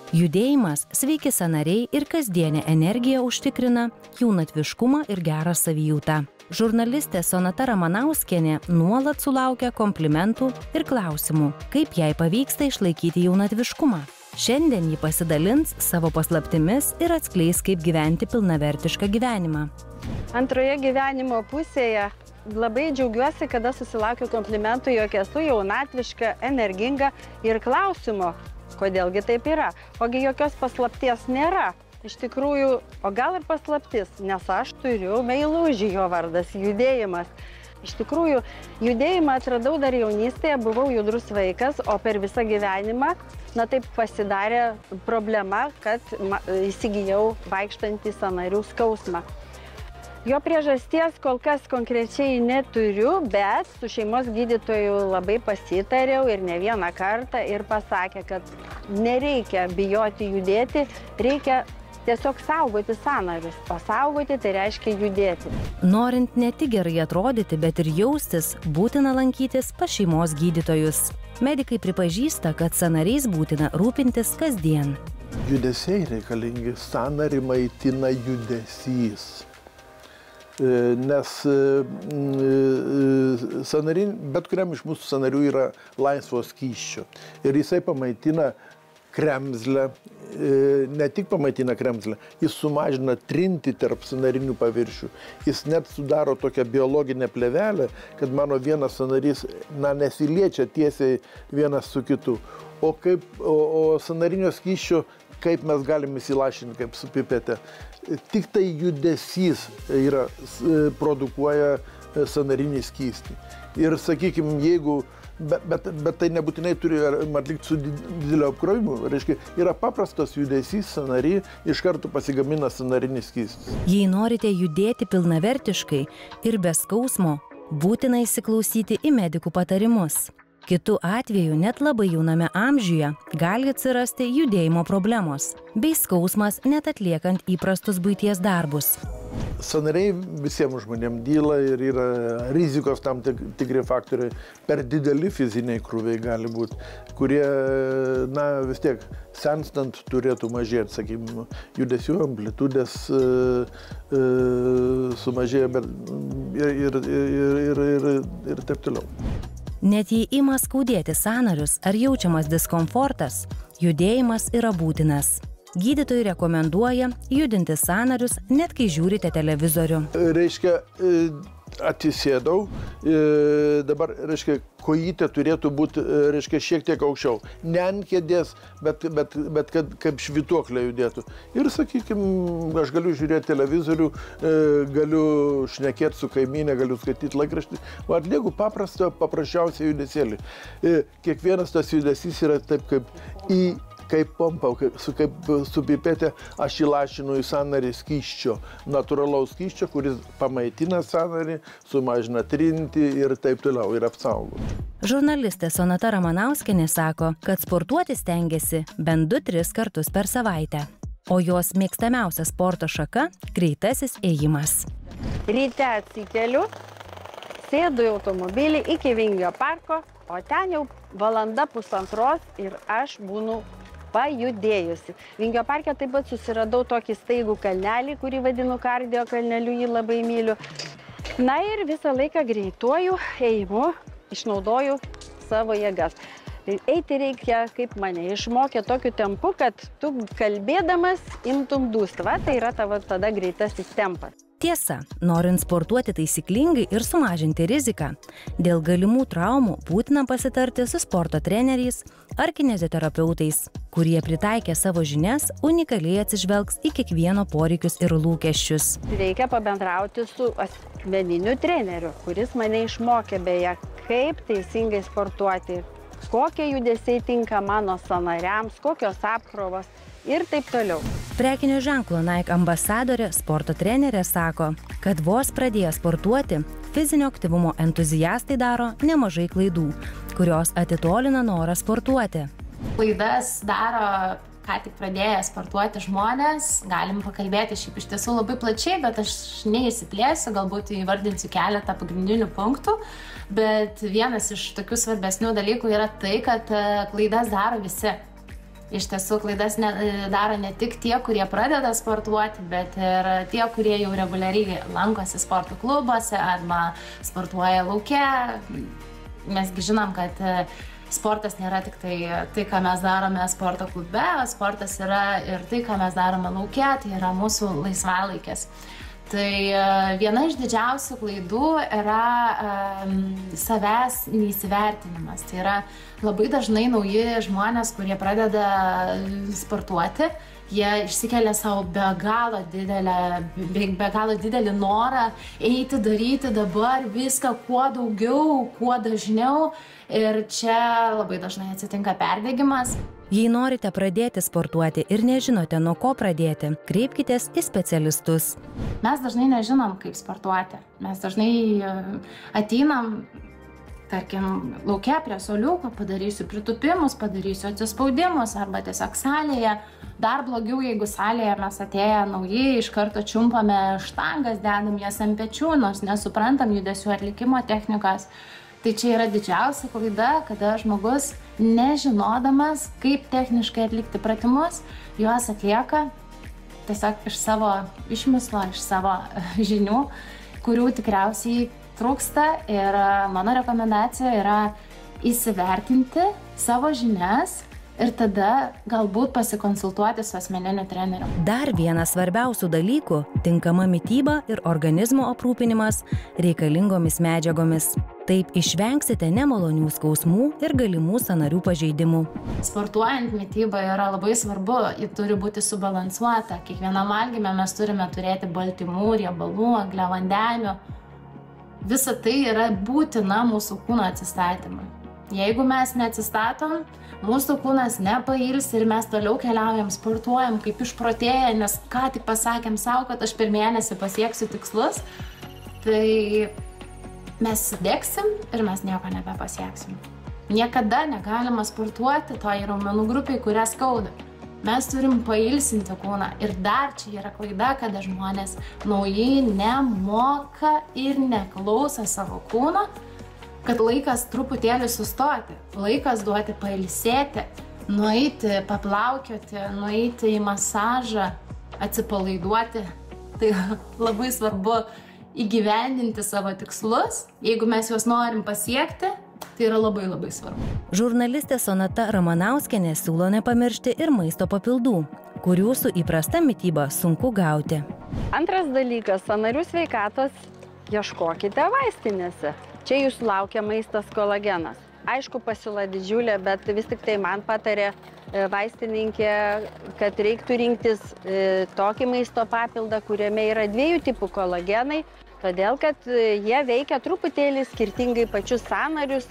Judėjimas, sveiki sąnariai ir kasdienė energija užtikrina jaunatviškumą ir gerą savijautą. Žurnalistė Sonata Ramanauskienė nuolat sulaukia komplimentų ir klausimų, kaip jai pavyksta išlaikyti jaunatviškumą. Šiandien ji pasidalins savo paslaptimis ir atskleis, kaip gyventi pilnavertišką gyvenimą. Antroje gyvenimo pusėje labai džiaugiuosi, kada susilaukiu komplimentų, jog esu jaunatviška, energinga ir klausimo, kodėlgi taip yra. Ogi jokios paslapties nėra. Iš tikrųjų, o gal ir paslaptis, nes aš turiu meilužį, jo vardas – judėjimas. Iš tikrųjų, judėjimą atradau dar jaunystėje, buvau judrus vaikas, o per visą gyvenimą, taip pasidarė problema, kad įsigijau vaikštantį sąnarių skausmą. Jo priežasties kol kas konkrečiai neturiu, bet su šeimos gydytoju labai pasitariau ir ne vieną kartą ir pasakė, kad nereikia bijoti judėti, reikia tiesiog saugoti sąnarius, o saugoti tai reiškia judėti. Norint ne tik gerai atrodyti, bet ir jaustis, būtina lankytis pas šeimos gydytojus. Medikai pripažįsta, kad sąnariais būtina rūpintis kasdien. Judesiai reikalingi, sąnarį maitina judesys. Nes bet kuriam iš mūsų sąnarių yra laisvo skysčio. Ir jisai pamaitina kremzlę, ne tik pamaitina kremzlę, jis sumažina trintį tarp sąnarinių paviršių. Jis net sudaro tokią biologinę plėvelę, kad mano vienas sąnarys nesiliečia tiesiai vienas su kitu. O sąnarinio skysčio, kaip mes galime įsilašinti, kaip su pipete. Tik tai judesys produkuoja sąnarinį skystį. Ir, sakykime, jeigu, bet tai nebūtinai turi atlikti su dideliu apkrovimu. Reiškia, yra paprastas judesys sąnary, iš karto pasigamina sąnarinis skystis. Jei norite judėti pilnavertiškai ir be skausmo, būtina įsiklausyti į medikų patarimus. Kitu atveju net labai jauname amžiuje gali atsirasti judėjimo problemos bei skausmas net atliekant įprastus buities darbus. Sąnariai visiems žmonėms dyla ir yra rizikos tam tikri faktoriai, per dideli fiziniai krūviai gali būti, kurie, vis tiek senstant turėtų mažėti, sakykime, judesių amplitudės sumažėja ir taip toliau. Net jei ima skaudėti sąnarius ar jaučiamas diskomfortas, judėjimas yra būtinas. Gydytojai rekomenduoja judinti sąnarius, net kai žiūrite televizorių. Reiškia, atsisėdau, dabar, reiškia, kojytė turėtų būti, reiškia, šiek tiek aukščiau. Ne ant kėdės, bet kad kaip švytuoklė judėtų. Ir, sakykime, aš galiu žiūrėti televizorių, galiu šnekėti su kaimynė, galiu skaityti laikraštį. Atlieku paprasčiausią judesėlį. Kiekvienas tas judesys yra taip kaip pompa, kaip su pipete, aš įlašinu į sąnarį skysčio, natūralaus skysčio, kuris pamaitina sąnarį, sumažina trintį ir taip toliau, ir apsaugo. Žurnalistė Sonata Ramanauskienė sako, kad sportuoti stengiasi bent 2-3 kartus per savaitę, o jos mėgstamiausia sporto šaka – greitasis ėjimas. Ryte atsikeliu, sėdu į automobilį iki Vingio parko, o ten jau valanda pusantros ir aš būnu pajudėjusi. Vingio parke taip pat susiradau tokį staigų kalnelį, kurį vadinu kardio kalneliu, jį labai myliu. Na ir visą laiką greituoju ėjimu, išnaudoju savo jėgas. Eiti reikia, kaip mane išmokė, tokiu tempu, kad tu kalbėdamas imtum dūst. Tai yra tavo tada greitasis tempas. Tiesa, norint sportuoti taisyklingai ir sumažinti riziką, dėl galimų traumų būtina pasitarti su sporto treneriais ar kineziterapeutais, kurie pritaikę savo žinias unikaliai atsižvelgs į kiekvieno poreikius ir lūkesčius. Reikia pabendrauti su asmeniniu treneriu, kuris mane išmokė beje, kaip teisingai sportuoti, kokie judesiai tinka mano sąnariams, kokios apkrovos ir taip toliau. Prekinio ženklo Nike ambasadorė, sporto trenerė sako, kad vos pradėję sportuoti, fizinio aktyvumo entuziastai daro nemažai klaidų, kurios atitolina norą sportuoti. Klaidas daro ką tik pradėję sportuoti žmonės, galim pakalbėti šiaip iš tiesų labai plačiai, bet aš neįsiplėsiu, galbūt įvardinsiu keletą pagrindinių punktų, bet vienas iš tokių svarbesnių dalykų yra tai, kad klaidas daro visi. Iš tiesų, klaidas daro ne tik tie, kurie pradeda sportuoti, bet ir tie, kurie jau reguliariai lankosi sporto klubuose arba sportuoja lauke. Mesgi žinom, kad sportas nėra tik tai, ką mes darome sporto klube, sportas yra ir tai, ką mes darome lauke, tai yra mūsų laisvalaikis. Tai viena iš didžiausių klaidų yra savęs neįsivertinimas. Tai yra labai dažnai nauji žmonės, kurie pradeda sportuoti, jie išsikelia savo be galo didelį norą eiti, daryti dabar viską kuo daugiau, kuo dažniau. Ir čia labai dažnai atsitinka perdegimas. Jei norite pradėti sportuoti ir nežinote, nuo ko pradėti, kreipkitės į specialistus. Mes dažnai nežinom, kaip sportuoti. Mes dažnai ateinam, tarkim, lauke prie suoliuko, padarysiu pritūpimus, padarysiu atsispaudimus arba tiesiog salėje. Dar blogiau, jeigu salėje mes atėję naujai, iš karto čiumpame štangas, dedam jas ant pečių, nors nesuprantam judesių atlikimo technikos. Tai čia yra didžiausia klaida, kada žmogus, nežinodamas, kaip techniškai atlikti pratimus, juos atlieka tiesiog iš savo išmislo, iš savo žinių, kurių tikriausiai trūksta. Ir mano rekomendacija yra įsivertinti savo žinias ir tada galbūt pasikonsultuoti su asmeniniu treneriu. Dar vienas svarbiausių dalykų – tinkama mityba ir organizmo aprūpinimas reikalingomis medžiagomis. Taip išvengsite nemalonių skausmų ir galimų sąnarių pažeidimų. Sportuojant mityba yra labai svarbu, ji turi būti subalansuota. Kiekvienam valgyme mes turime turėti baltymų, riebalų, angliavandenių. Visa tai yra būtina mūsų kūno atsistatymui. Jeigu mes neatsistatom, mūsų kūnas nepails ir mes toliau keliaujam, sportuojam kaip išprotėję, nes ką tik pasakėm savo, kad aš per mėnesį pasieksiu tikslus, tai mes sudegsim ir mes nieko nebepasieksim. Niekada negalima sportuoti toj raumenų grupiai, kurią skauda. Mes turim pailsinti kūną. Ir dar čia yra klaida, kada žmonės naujai nemoka ir neklauso savo kūno, kad laikas truputėlį sustoti, laikas duoti pailsėti, nueiti, paplaukioti, nueiti į masažą, atsipalaiduoti. Tai labai svarbu įgyvendinti savo tikslus. Jeigu mes juos norim pasiekti, tai yra labai labai svarbu. Žurnalistė Sonata Ramanauskienė siūlo nepamiršti ir maisto papildų, kurių su įprasta mityba sunku gauti. Antras dalykas, sąnarių sveikatos ieškokite vaistinėse. Čia jūsų laukia maistas kolagenas. Aišku, pasiūla didžiulė, bet vis tik tai man patarė vaistininkė, kad reiktų rinktis tokį maisto papildą, kuriame yra 2 tipų kolagenai, todėl kad jie veikia truputėlį skirtingai pačius sąnarius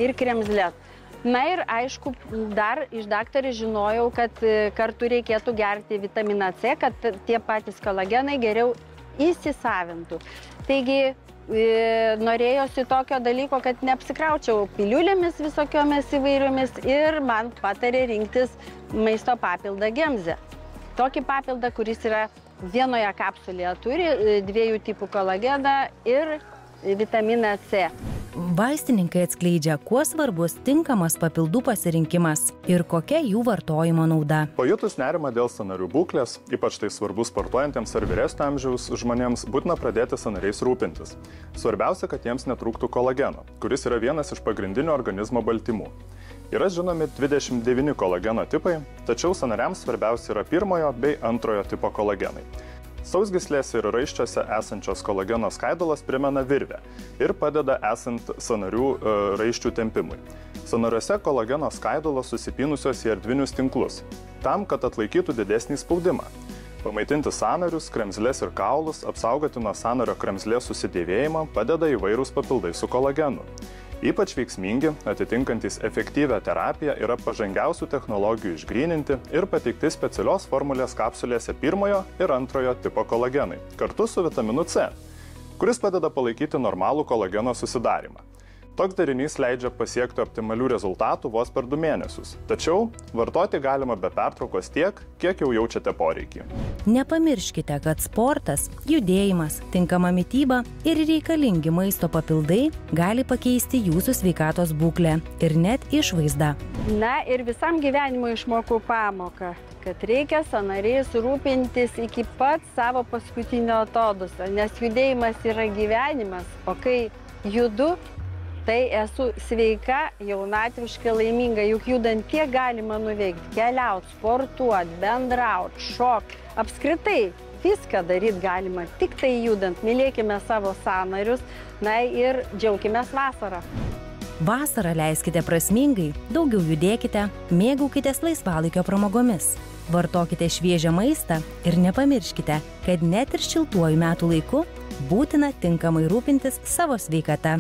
ir kremzles. Na ir aišku, dar iš daktarės žinojau, kad kartu reikėtų gerti vitaminą C, kad tie patys kolagenai geriau įsisavintų. Taigi, norėjosi tokio dalyko, kad neapsikraučiau piliulėmis visokiomis įvairiomis ir man patarė rinktis maisto papildą Gemzę. Tokį papildą, kuris yra vienoje kapsulėje, turi 2 tipų kolageną ir vitaminą C. Vaistininkai atskleidžia, kuo svarbus tinkamas papildų pasirinkimas ir kokia jų vartojimo nauda. Pajutus nerimą dėl sąnarių būklės, ypač tai svarbu sportuojantiems ar vyresnio amžiaus žmonėms, būtina pradėti sąnariais rūpintis. Svarbiausia, kad jiems netrūktų kolageno, kuris yra vienas iš pagrindinių organizmo baltymų. Yra žinomi 29 kolageno tipai, tačiau sąnariams svarbiausia yra 1 bei 2 tipo kolagenai. Sausgyslėse ir raiščiuose esančios kolageno skaidulos primena virvę ir padeda esant sąnarių raiščių tempimui. Sąnariuose kolageno skaidulos susipynusios į erdvinius tinklus, tam, kad atlaikytų didesnį spaudimą. Pamaitinti sąnarius, kremzles ir kaulus, apsaugoti nuo sąnario kremzlės susidėvėjimą padeda įvairūs papildai su kolagenu. Ypač veiksmingi, atitinkantys efektyvią terapiją, yra pažangiausių technologijų išgryninti ir pateikti specialios formulės kapsulėse 1 ir 2 tipo kolagenai, kartu su vitaminu C, kuris padeda palaikyti normalų kolageno susidarimą. Toks darinys leidžia pasiekti optimalių rezultatų vos per 2 mėnesius. Tačiau vartoti galima be pertraukos tiek, kiek jau jaučiate poreikį. Nepamirškite, kad sportas, judėjimas, tinkama mityba ir reikalingi maisto papildai gali pakeisti jūsų sveikatos būklę ir net išvaizdą. Na ir visam gyvenimui išmokau pamoką, kad reikia sąnariais rūpintis iki pat savo paskutinio atodūsio, nes judėjimas yra gyvenimas, o kai judu, tai esu sveika, jaunatviškai laiminga, juk judant kiek galima nuveikti, keliauti, sportuoti, bendrauti, šokti. Apskritai, viską daryti galima, tik tai judant. Mylėkime savo sąnarius, na ir džiaukimės vasarą. Vasarą leiskite prasmingai, daugiau judėkite, mėgaukitės laisvalaikio pramogomis. Vartokite šviežią maistą ir nepamirškite, kad net ir šiltuoju metų laiku būtina tinkamai rūpintis savo sveikata.